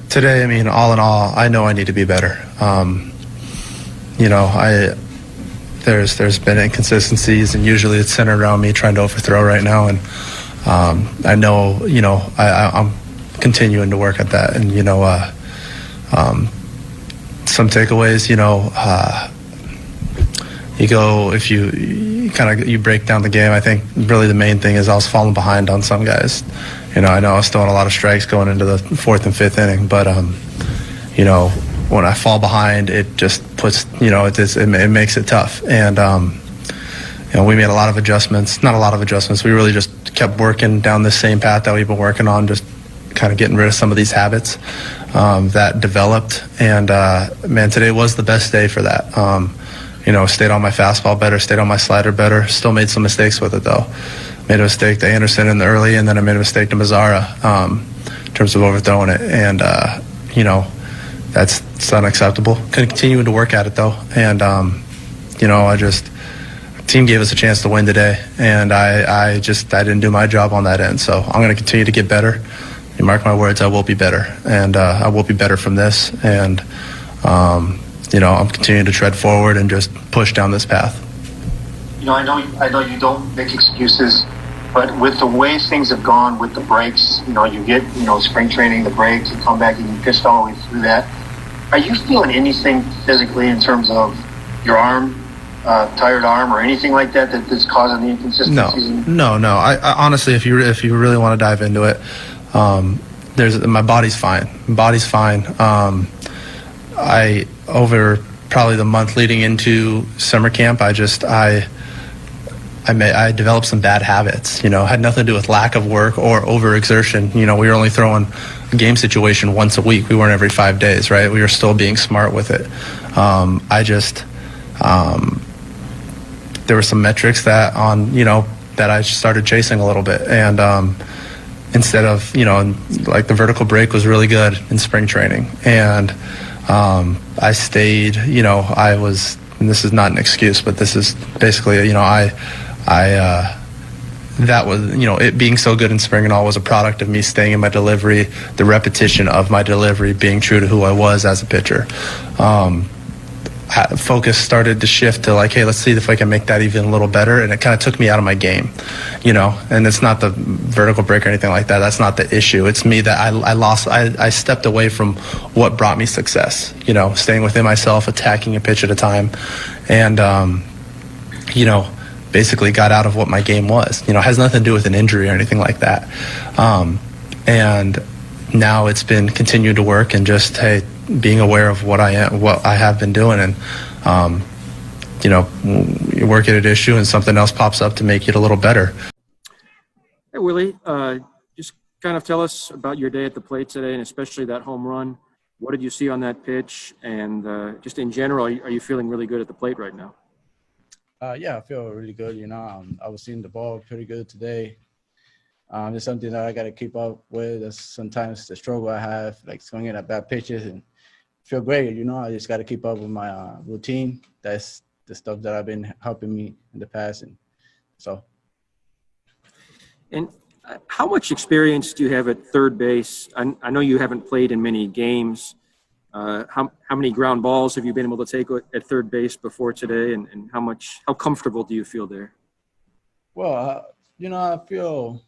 Today, I mean, all in all, I know I need to be better. There's been inconsistencies, and usually it's centered around me trying to overthrow right now, and I know, I'm continuing to work at that, and some takeaways, if you break down the game, I think really the main thing is I was falling behind on some guys. I know I was throwing a lot of strikes going into the fourth and fifth inning, but when I fall behind, it just puts, it makes it tough. And we made a lot of adjustments. Not a lot of adjustments. We really just kept working down the same path that we've been working on, just kind of getting rid of some of these habits that developed. And man, today was the best day for that. Stayed on my fastball better, stayed on my slider better. Still made some mistakes with it though. Made a mistake to Anderson in the early, and then I made a mistake to Mazzara in terms of overthrowing it. And that's unacceptable. Continuing to work at it though, and team gave us a chance to win today, and I didn't do my job on that end. So I'm going to continue to get better. You mark my words, I will be better, and I will be better from this. And I'm continuing to tread forward and just push down this path. I know you don't make excuses, but with the way things have gone with the breaks, you get, spring training, the breaks, you come back and you pitched all the way through that. Are you feeling anything physically in terms of your arm, tired arm, or anything like that that's causing the inconsistencies? No. I honestly, if you really want to dive into it, my body's fine. Over probably the month leading into summer camp, I developed some bad habits. Had nothing to do with lack of work or overexertion. We were only throwing a game situation once a week. We weren't every 5 days, right? We were still being smart with it. There were some metrics that I started chasing a little bit, and instead of like the vertical break was really good in spring training, and I stayed. And this is not an excuse, but this is basically that was, it being so good in spring and all was a product of me staying in my delivery, the repetition of my delivery, being true to who I was as a pitcher. Focus started to shift to like, hey, let's see if I can make that even a little better. And it kind of took me out of my game, and it's not the vertical break or anything like that. That's not the issue. It's me that I stepped away from what brought me success, staying within myself, attacking a pitch at a time. And, basically got out of what my game was. It has nothing to do with an injury or anything like that. And now it's been continuing to work and just, hey, being aware of what I have been doing, and you work at an issue and something else pops up to make it a little better. Hey, Willie, just kind of tell us about your day at the plate today, and especially that home run. What did you see on that pitch? And just in general, are you feeling really good at the plate right now? Yeah, I feel really good. I was seeing the ball pretty good today. It's something that I got to keep up with. That's sometimes the struggle I have, like swinging at bad pitches, and feel great. I just got to keep up with my routine. That's the stuff that I've been helping me in the past, and so. And how much experience do you have at third base? I know you haven't played in many games. How many ground balls have you been able to take at third base before today, and how comfortable do you feel there? Well, I feel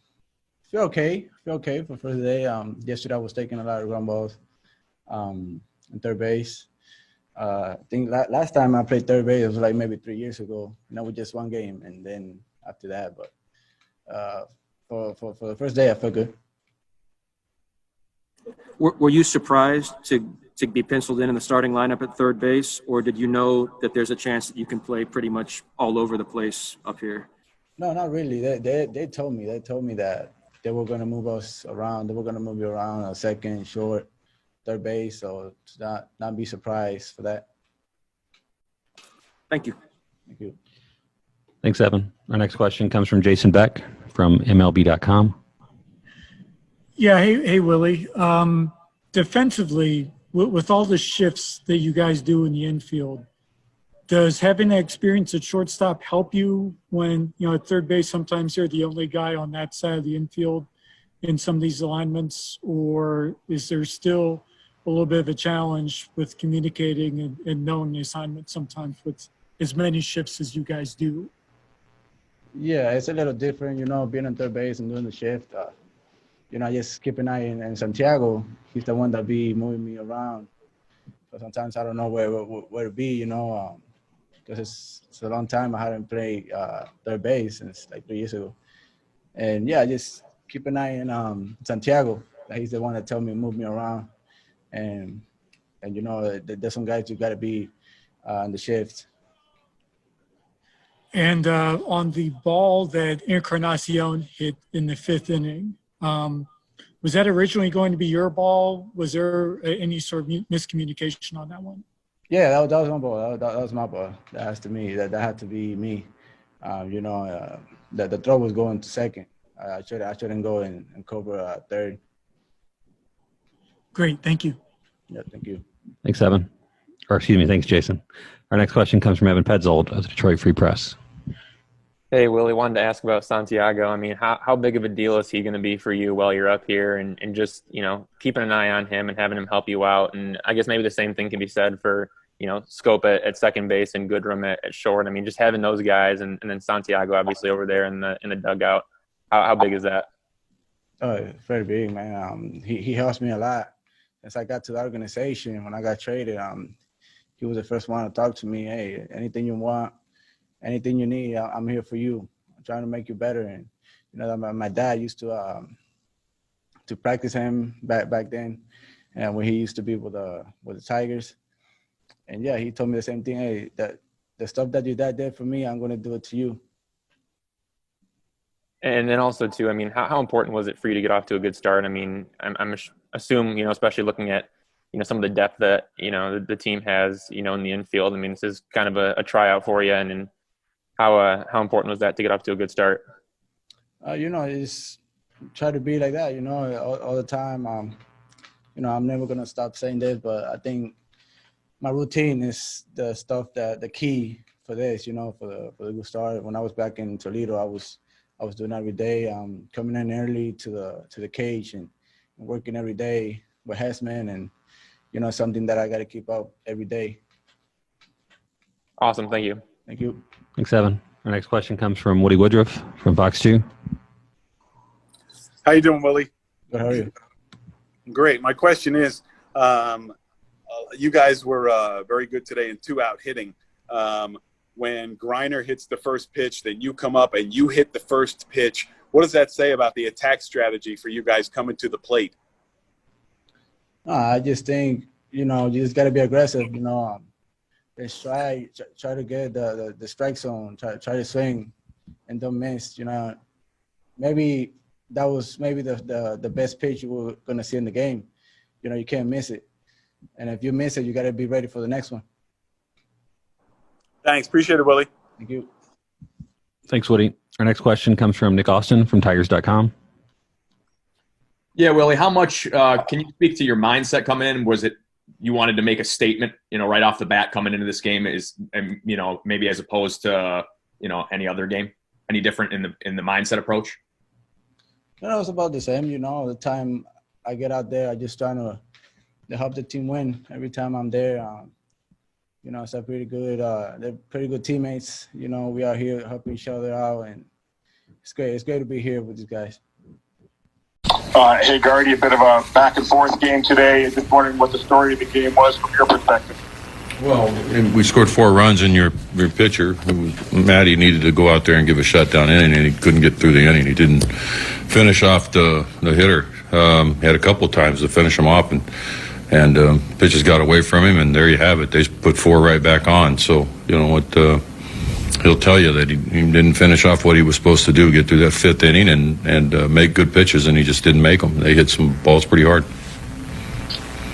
okay. For first day. Yesterday I was taking a lot of ground balls in third base. I think last time I played third base, it was like maybe 3 years ago. With just one game, and then after that. But for the first day, I felt good. Were you surprised to be penciled in the starting lineup at third base, or did you know that there's a chance that you can play pretty much all over the place up here? No, not really. They told me that they were going to move us around. They were going to move you around second, short, third base. So to not be surprised for that. Thank you. Thank you. Thanks, Evan. Our next question comes from Jason Beck from MLB.com. Yeah. Hey, Willie. Defensively, with all the shifts that you guys do in the infield, does having that experience at shortstop help you when, at third base, sometimes you're the only guy on that side of the infield in some of these alignments, or is there still a little bit of a challenge with communicating and knowing the assignment sometimes with as many shifts as you guys do. Yeah, it's a little different, being on third base and doing the shift. I just keep an eye in Santiago. He's the one that be moving me around. So sometimes I don't know where to be, because it's a long time I hadn't played third base since like 3 years ago. And yeah, just keep an eye in Santiago. He's the one that tell me move me around, and there's some guys you got to be on the shift. And on the ball that Encarnacion hit in the 5th inning, was that originally going to be your ball? Was there any sort of miscommunication on that one? Yeah, that was my ball. That was my ball. That had to be me. The throw was going to second. I shouldn't go and cover third. Great, thank you. Yeah, thank you. Thanks, Evan. Thanks, Jason. Our next question comes from Evan Petzold of the Detroit Free Press. Hey, Willie, wanted to ask about Santiago. I mean, how big of a deal is he going to be for you while you're up here and just, keeping an eye on him and having him help you out? And I guess maybe the same thing can be said for, Scope at second base and Goodrum at short. I mean, just having those guys and then Santiago obviously over there in the dugout. How big is that? Oh, it's very big, man. He helps me a lot. Since I got to the organization, when I got traded, he was the first one to talk to me. Hey, anything you want, anything you need, I'm here for you. I'm trying to make you better. And my dad used to practice him back then, and when he used to be with the Tigers. And yeah, he told me the same thing. Hey, that the stuff that your dad did for me, I'm going to do it to you. And then also too, I mean, how important was it for you to get off to a good start? I mean, I'm assume, especially looking at, some of the depth that, the team has, in the infield. I mean, this is kind of a tryout for you. And how important was that to get off to a good start? It's try to be like that, all the time. I'm never going to stop saying this, but I think my routine is the stuff the key for this, for the good start. When I was back in Toledo, I was doing every day, coming in early to the cage and working every day with Hessman, and something that I got to keep up every day. Awesome, thank you. Thank you. Thanks, Evan. Our next question comes from Woody Woodruff from Fox 2. How you doing, Willie? Good, how are you? Great. My question is, you guys were very good today in 2-out hitting. When Griner hits the first pitch, then you come up and you hit the first pitch. What does that say about the attack strategy for you guys coming to the plate? I just think, you just got to be aggressive, Just try to get the strike zone, try to swing and don't miss, Maybe that was the best pitch you were going to see in the game. You can't miss it. And if you miss it, you got to be ready for the next one. Thanks. Appreciate it, Willie. Thank you. Thanks, Woody. Our next question comes from Nick Austin from Tigers.com. Yeah, Willie, how much can you speak to your mindset coming in? Was it you wanted to make a statement, right off the bat coming into this game maybe as opposed to, any other game? Any different in the mindset approach? It's about the same, the time I get out there, I just trying to help the team win. Every time I'm there, it's a pretty good, they're pretty good teammates. We are here helping each other out, and it's great. It's great to be here with these guys. Hey, Gardy, a bit of a back-and-forth game today. Just wondering what the story of the game was from your perspective. Well, we scored 4 runs, and your pitcher, Matty, needed to go out there and give a shutdown inning, and he couldn't get through the inning. He didn't finish off the hitter. He had a couple of times to finish him off, and pitches got away from him, and there you have it. They put 4 right back on. So, he'll tell you that he didn't finish off what he was supposed to do, get through that 5th inning and make good pitches, and he just didn't make them. They hit some balls pretty hard.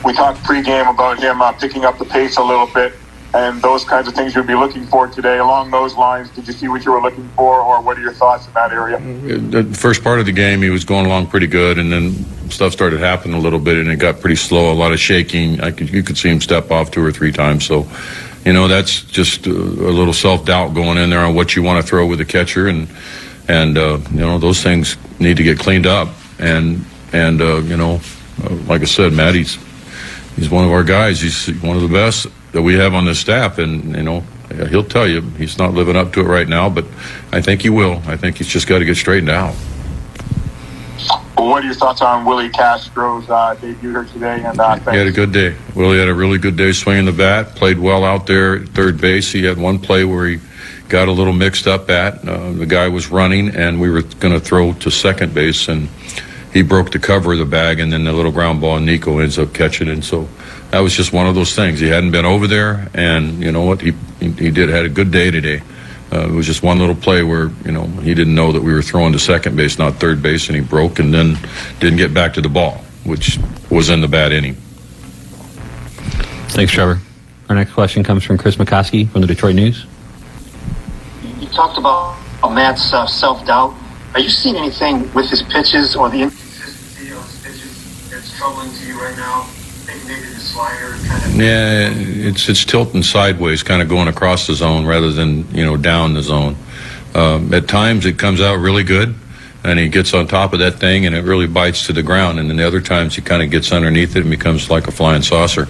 We talked pregame about him picking up the pace a little bit and those kinds of things you'd be looking for today. Along those lines, did you see what you were looking for, or what are your thoughts in that area? The first part of the game, he was going along pretty good, and then stuff started happening a little bit, and it got pretty slow, a lot of shaking. You could see him step off 2 or 3 times. So, that's just a little self-doubt going in there on what you want to throw with the catcher, and those things need to get cleaned up. And like I said, Matty's he's one of our guys. He's one of the best that we have on this staff, and he'll tell you he's not living up to it right now, but I think he will. I think he's just got to get straightened out. Well, what are your thoughts on Willi Castro's debut here today? And he had a good day. Willi had a really good day swinging the bat, played well out there at third base. He had one play where he got a little mixed up at. The guy was running, and we were going to throw to second base, and he broke the cover of the bag, and then the little ground ball, and Nico ends up catching it. And so that was just one of those things. He hadn't been over there, and you know what? He had a good day today. It was just one little play where, he didn't know that we were throwing to second base, not third base, and he broke and then didn't get back to the ball, which was in the bad inning. Thanks, Trevor. Our next question comes from Chris McCoskey from the Detroit News. You talked about Matt's self-doubt. Are you seeing anything with his pitches or the inconsistency of his pitches that's troubling to you right now? Maybe the slider kind of... Yeah, it's tilting sideways, kind of going across the zone rather than, down the zone. At times it comes out really good, and he gets on top of that thing, and it really bites to the ground. And then the other times he kind of gets underneath it and becomes like a flying saucer.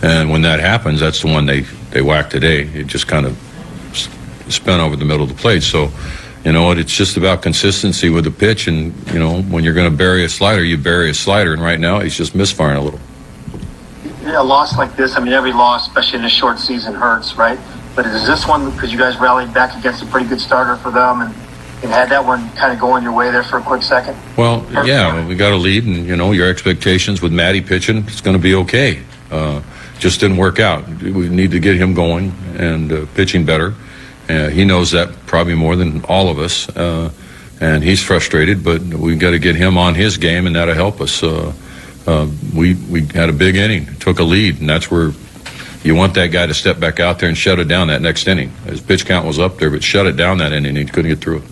And when that happens, that's the one they whack today. It just kind of spun over the middle of the plate. So, it's just about consistency with the pitch. And, when you're going to bury a slider, you bury a slider. And right now he's just misfiring a little. Yeah, a loss like this, every loss, especially in a short season, hurts, right? But is this one because you guys rallied back against a pretty good starter for them and had that one kind of going your way there for a quick second? Well, yeah, we got a lead, and, your expectations with Matty pitching, it's going to be okay. Just didn't work out. We need to get him going and pitching better. He knows that probably more than all of us, and he's frustrated, but we've got to get him on his game, and that'll help us. We had a big inning, took a lead, and that's where you want that guy to step back out there and shut it down that next inning. His pitch count was up there, but shut it down that inning, he couldn't get through it.